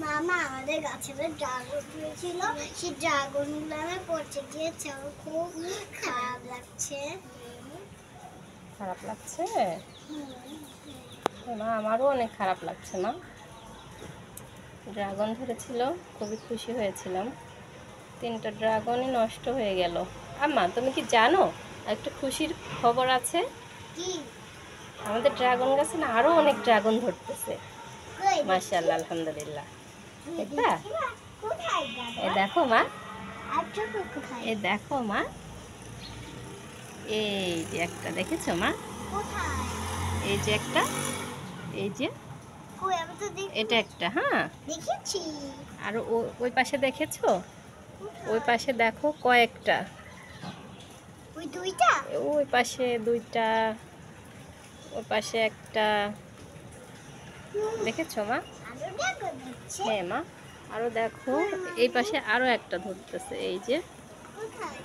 মামা আমাদের গাছের ড্রাগন ছিল, সেই ড্রাগন গুলো আমার পচে গিয়েছে, আমার খুব খারাপ লাগছে। খারাপ লাগছে? হুম। মা আমারও অনেক খারাপ লাগছে মা। ড্রাগন ধরেছিল, খুবই খুশি হয়েছিলাম, 3টা ড্রাগনই নষ্ট হয়ে গেল। আম্মা তুমি কি জানো একটা খুশির খবর আছে? কি? আমাদের ড্রাগন গাছে না আরো অনেক ড্রাগন ধরতেছে। কই দেখি? মাশাআল্লাহ, আলহামদুলিল্লাহ। দেখবা? দেখি না, কোথায় এই দাদা? দেখো মা, আচ্ছা, কোথায়? এই দেখো মা, এই যে একটা দেখেছো মা, কোথায়? এই যে একটা, এই যে কই আমি তো দেখি। এটা একটা, হ্যাঁ। দেখেছি। আর ওই পাশে দেখেছো? ওই কোথায়? পাশে দেখো কয়েকটা, ওই দুইটা? ওই পাশে 2টা, ওই পাশে একটা, দেখেছো মা? আরো দেখো দেখছে। হ্যাঁ মা, আরো দেখো, এই পাশে আরো একটা ধরতেছে, এই যে কোথায়?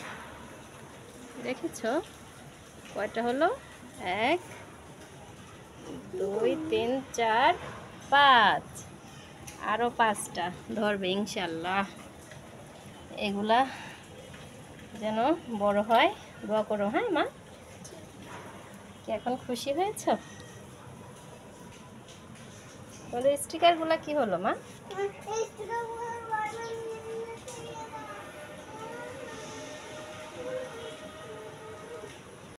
দেখেছো কয়টা হলো? 1 2 3 4 5, আরো 5টা ধরবে ইনশাল্লাহ। এগুলা যেন বড় হয়, দোয়া করো হ্যাঁ মা। কি এখন খুশি হয়েছো? তোমাদের স্টিকারগুলা কি হলো মা? এই স্টিকারগুলো